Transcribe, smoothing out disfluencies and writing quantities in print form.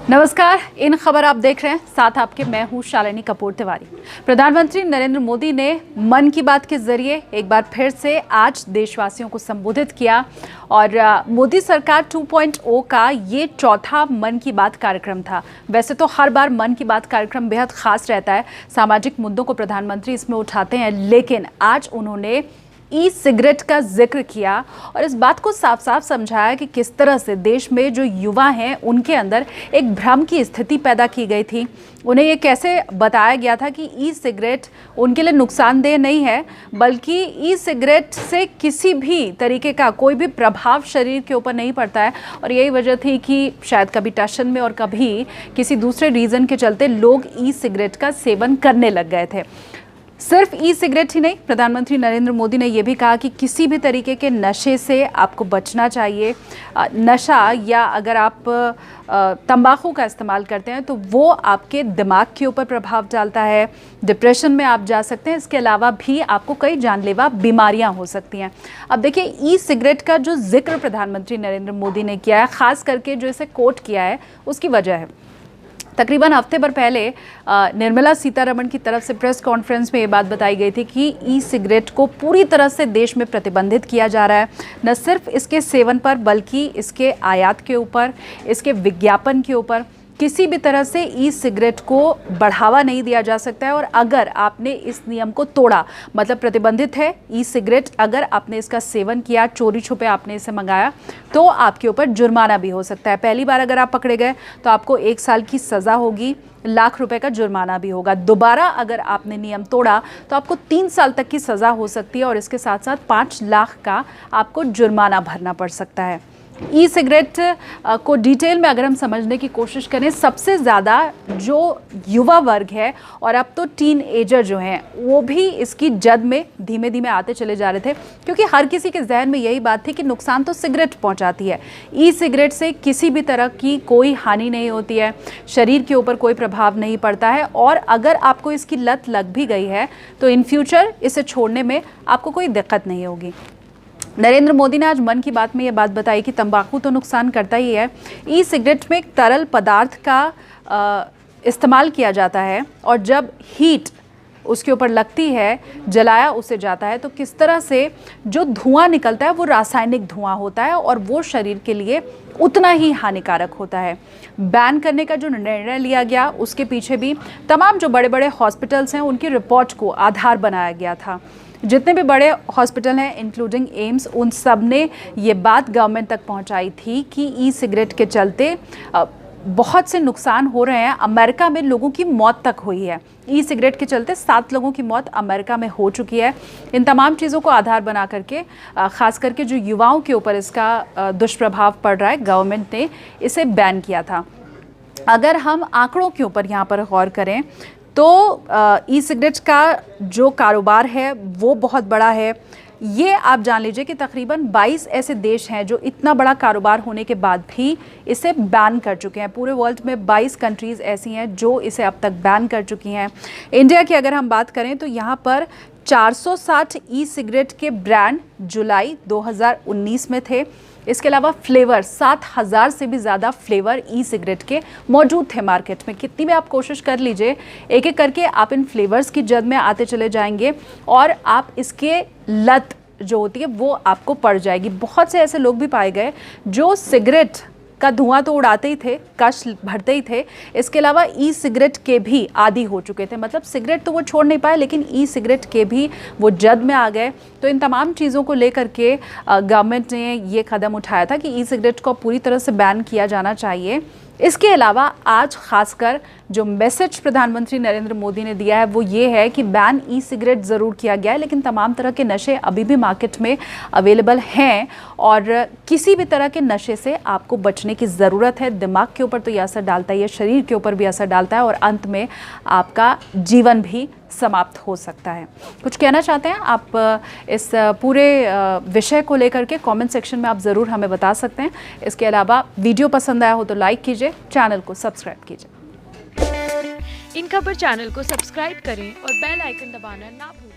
नमस्कार, इन खबर आप देख रहे हैं, साथ आपके मैं हूं शालिनी कपूर तिवारी। प्रधानमंत्री नरेंद्र मोदी ने मन की बात के जरिए एक बार फिर से आज देशवासियों को संबोधित किया और मोदी सरकार 2.0 का ये चौथा मन की बात कार्यक्रम था। वैसे तो हर बार मन की बात कार्यक्रम बेहद खास रहता है, सामाजिक मुद्दों को प्रधानमंत्री इसमें उठाते हैं, लेकिन आज उन्होंने ई सिगरेट का जिक्र किया और इस बात को साफ साफ समझाया कि किस तरह से देश में जो युवा हैं उनके अंदर एक भ्रम की स्थिति पैदा की गई थी। उन्हें ये कैसे बताया गया था कि ई सिगरेट उनके लिए नुकसानदेह नहीं है, बल्कि ई सिगरेट से किसी भी तरीके का कोई भी प्रभाव शरीर के ऊपर नहीं पड़ता है। और यही वजह थी कि शायद कभी टशन में और कभी किसी दूसरे रीज़न के चलते लोग ई सिगरेट का सेवन करने लग गए थे। सिर्फ ई सिगरेट ही नहीं, प्रधानमंत्री नरेंद्र मोदी ने यह भी कहा कि किसी भी तरीके के नशे से आपको बचना चाहिए। नशा या अगर आप तंबाकू का इस्तेमाल करते हैं तो वो आपके दिमाग के ऊपर प्रभाव डालता है, डिप्रेशन में आप जा सकते हैं। इसके अलावा भी आपको कई जानलेवा बीमारियां हो सकती हैं। अब देखिए, ई सिगरेट का जो जिक्र प्रधानमंत्री नरेंद्र मोदी ने किया है, ख़ास करके जो इसे कोट किया है, उसकी वजह है तकरीबन हफ्ते भर पहले निर्मला सीतारमण की तरफ से प्रेस कॉन्फ्रेंस में ये बात बताई गई थी कि ई सिगरेट को पूरी तरह से देश में प्रतिबंधित किया जा रहा है। न सिर्फ इसके सेवन पर, बल्कि इसके आयात के ऊपर, इसके विज्ञापन के ऊपर किसी भी तरह से ई सिगरेट को बढ़ावा नहीं दिया जा सकता है। और अगर आपने इस नियम को तोड़ा, मतलब प्रतिबंधित है ई सिगरेट, अगर आपने इसका सेवन किया, चोरी छुपे आपने इसे मंगाया, तो आपके ऊपर जुर्माना भी हो सकता है। पहली बार अगर आप पकड़े गए तो आपको 1 साल की सज़ा होगी, लाख रुपए का जुर्माना भी होगा। दोबारा अगर आपने नियम तोड़ा तो आपको 3 साल तक की सज़ा हो सकती है और इसके साथ साथ 5 लाख का आपको जुर्माना भरना पड़ सकता है। ई सिगरेट को डिटेल में अगर हम समझने की कोशिश करें, सबसे ज़्यादा जो युवा वर्ग है और अब तो टीन एजर जो हैं, वो भी इसकी जद में धीमे धीमे आते चले जा रहे थे, क्योंकि हर किसी के जहन में यही बात थी कि नुकसान तो सिगरेट पहुंचाती है। ई सिगरेट से किसी भी तरह की कोई हानि नहीं होती है, शरीर के ऊपर कोई प्रभाव नहीं पड़ता है, और अगर आपको इसकी लत लग भी गई है तो इन फ्यूचर इसे छोड़ने में आपको कोई दिक्कत नहीं होगी। नरेंद्र मोदी ने आज मन की बात में ये बात बताई कि तंबाकू तो नुकसान करता ही है, ई सिगरेट में एक तरल पदार्थ का इस्तेमाल किया जाता है और जब हीट उसके ऊपर लगती है, जलाया उसे जाता है, तो किस तरह से जो धुआं निकलता है वो रासायनिक धुआं होता है और वो शरीर के लिए उतना ही हानिकारक होता है। बैन करने का जो निर्णय लिया गया, उसके पीछे भी तमाम जो बड़े बड़े हॉस्पिटल्स हैं उनकी रिपोर्ट को आधार बनाया गया था। जितने भी बड़े हॉस्पिटल हैं इंक्लूडिंग एम्स, उन सब ने ये बात गवर्नमेंट तक पहुंचाई थी कि ई सिगरेट के चलते बहुत से नुकसान हो रहे हैं। अमेरिका में लोगों की मौत तक हुई है, ई सिगरेट के चलते 7 लोगों की मौत अमेरिका में हो चुकी है। इन तमाम चीज़ों को आधार बना करके ख़ास करके जो युवाओं के ऊपर इसका दुष्प्रभाव पड़ रहा है, गवर्नमेंट ने इसे बैन किया था। अगर हम आंकड़ों के ऊपर यहाँ पर गौर करें तो ई सिगरेट का जो कारोबार है वो बहुत बड़ा है। ये आप जान लीजिए कि तकरीबन 22 ऐसे देश हैं जो इतना बड़ा कारोबार होने के बाद भी इसे बैन कर चुके हैं। पूरे वर्ल्ड में 22 कंट्रीज़ ऐसी हैं जो इसे अब तक बैन कर चुकी हैं। इंडिया की अगर हम बात करें तो यहाँ पर 460 ई सिगरेट के ब्रांड जुलाई 2019 में थे। इसके अलावा फ्लेवर 7000 से भी ज़्यादा फ्लेवर ई सिगरेट के मौजूद थे मार्केट में। कितनी भी आप कोशिश कर लीजिए, एक एक करके आप इन फ्लेवर्स की जद में आते चले जाएंगे और आप इसके लत जो होती है वो आपको पड़ जाएगी। बहुत से ऐसे लोग भी पाए गए जो सिगरेट का धुआं तो उड़ाते ही थे, कश भरते ही थे, इसके अलावा ई सिगरेट के भी आदी हो चुके थे। मतलब सिगरेट तो वो छोड़ नहीं पाए, लेकिन ई सिगरेट के भी वो जद में आ गए। तो इन तमाम चीज़ों को लेकर के गवर्नमेंट ने ये कदम उठाया था कि ई सिगरेट को पूरी तरह से बैन किया जाना चाहिए। इसके अलावा आज खासकर जो मैसेज प्रधानमंत्री नरेंद्र मोदी ने दिया है वो ये है कि बैन ई सिगरेट ज़रूर किया गया है, लेकिन तमाम तरह के नशे अभी भी मार्केट में अवेलेबल हैं और किसी भी तरह के नशे से आपको बचने की ज़रूरत है। दिमाग के ऊपर तो ये असर डालता ही है, शरीर के ऊपर भी असर डालता है और अंत में आपका जीवन भी समाप्त हो सकता है। कुछ कहना चाहते हैं आप इस पूरे विषय को लेकर के? कमेंट सेक्शन में आप ज़रूर हमें बता सकते हैं। इसके अलावा वीडियो पसंद आया हो तो लाइक कीजिए, चैनल को सब्सक्राइब कीजिए। इन खबर चैनल को सब्सक्राइब करें और बेल आइकन दबाना ना भूलें।